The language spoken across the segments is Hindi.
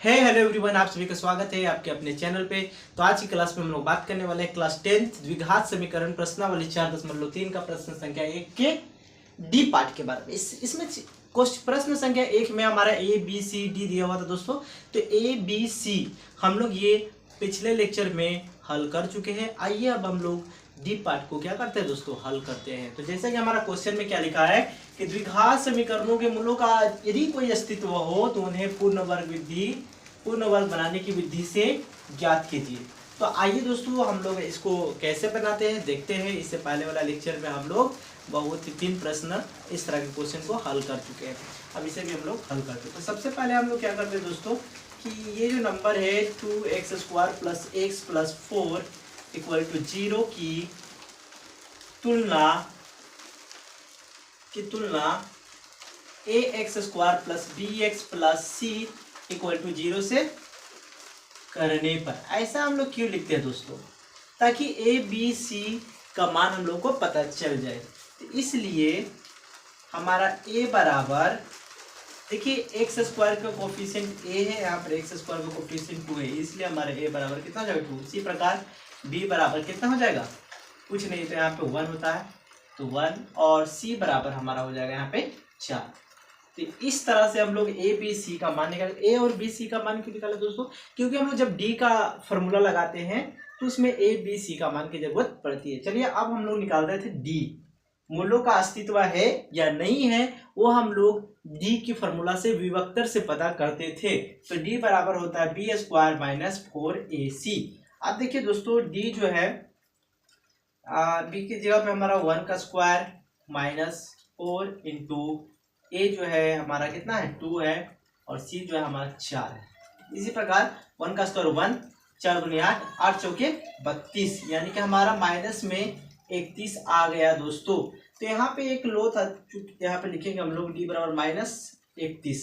हेलो एवरीवन, आप सभी का स्वागत है आपके अपने चैनल पे। तो आज की क्लास में हम लोग बात करने वाले हैं क्लास 10 द्विघात समीकरण प्रश्नावली 4.3 का प्रश्न संख्या 1 के डी पार्ट के बारे में। इसमें प्रश्न संख्या 1 में हमारा ए बी सी डी दिया हुआ था दोस्तों। तो ए बी सी हम लोग ये पिछले लेक्चर में हल कर चुके हैं। आइए अब हम लोग डी पार्ट को क्या करते हैं दोस्तों, हल करते हैं। तो जैसा कि हमारा क्वेश्चन में क्या लिखा है कि द्विघात समीकरणों के मूलों का यदि कोई अस्तित्व हो तो उन्हें पूर्ण वर्ग बनाने की विधि से ज्ञात कीजिए। तो आइए दोस्तों हम लोग इसको कैसे बनाते हैं देखते हैं। इससे पहले वाला लेक्चर में हम लोग बहुत ही 3 प्रश्न इस तरह के क्वेश्चन को हल कर चुके हैं। अब इसे भी हम लोग हल करते हैं। तो सबसे पहले हम लोग क्या करते हैं दोस्तों कि ये जो नंबर है 2x² + x + 4 = 0 की तुलना ax² + bx + c = 0 से करने पर। ऐसा हम लोग क्यों लिखते हैं दोस्तों, ताकि a b c का मान हम लोग को पता चल जाए। तो इसलिए हमारा a बराबर, देखिए x² का कोफिशिएंट a है, यहाँ पर x² का कोफिशिएंट 2 है, इसलिए हमारा a बराबर कितना हो जाएगा 2। इसी प्रकार b बराबर कितना हो जाएगा, कुछ नहीं तो यहाँ पे 1 होता है तो 1, और c बराबर हमारा हो जाएगा यहाँ पे 4। तो इस तरह से हम लोग ए बी सी का मान निकाल, ए और बी सी का मान क्यों निकाला दोस्तों, क्योंकि हम लोग जब डी का फॉर्मूला लगाते हैं तो उसमें ए बी सी का मान की जरूरत पड़ती है। चलिए अब हम लोग निकाल रहे थे डी, मूलों का अस्तित्व है या नहीं है वो हम लोग डी की फॉर्मूला से विभक्तर से पता करते थे। तो डी बराबर होता है b² - 4ac। अब देखिए दोस्तों डी जो है बी की जगह पे हमारा 1 का स्क्वायर -4 इंटू ए जो है हमारा कितना है 2 है, और सी जो है हमारा 4 है। इसी प्रकार 1 का स्क्वायर 1, 4 दूनी 8, 8 चौके 32, यानी कि हमारा माइनस में 31 आ गया दोस्तों। तो यहाँ पे एक लो था, यहाँ पे लिखेंगे हम लोग डी बराबर -31।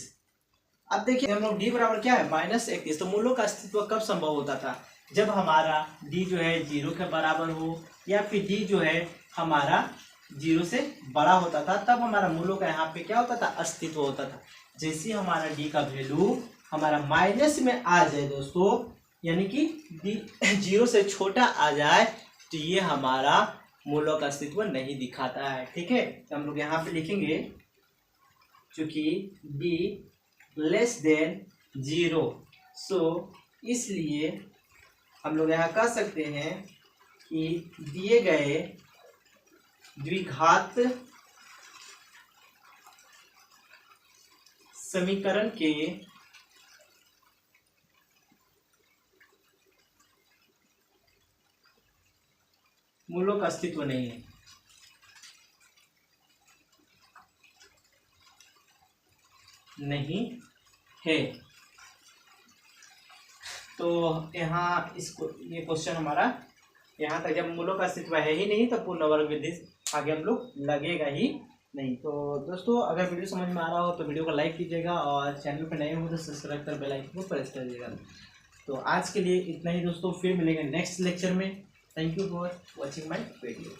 अब देखिए हम लोग डी बराबर क्या है -31। तो मूलों का अस्तित्व कब संभव होता था, जब हमारा डी जो है 0 के बराबर हो, या फिर डी जो है हमारा 0 से बड़ा होता था, तब हमारा मूलों का यहाँ पे क्या होता था, अस्तित्व होता था। जैसे हमारा डी का वैल्यू हमारा माइनस में आ जाए दोस्तों, यानी कि डी 0 से छोटा आ जाए, तो ये हमारा मूलों का अस्तित्व नहीं दिखाता है। ठीक है, तो हम लोग यहाँ पे लिखेंगे चूंकि डी < 0, सो इसलिए हम लोग यहाँ कह सकते हैं कि दिए गए द्विघात समीकरण के मूलों का अस्तित्व नहीं है। तो यहाँ ये क्वेश्चन हमारा यहाँ तक, जब मूलों का अस्तित्व है ही नहीं तो पूर्ण वर्ग विधि आगे हम लोग लगेगा ही नहीं। तो दोस्तों अगर वीडियो समझ में आ रहा हो तो वीडियो को लाइक कीजिएगा, और चैनल पर नए हो तो सब्सक्राइब कर बेल आइकन को प्रेस कर दीजिएगा। तो आज के लिए इतना ही दोस्तों, फिर मिलेंगे नेक्स्ट लेक्चर में। Thank you for watching my video.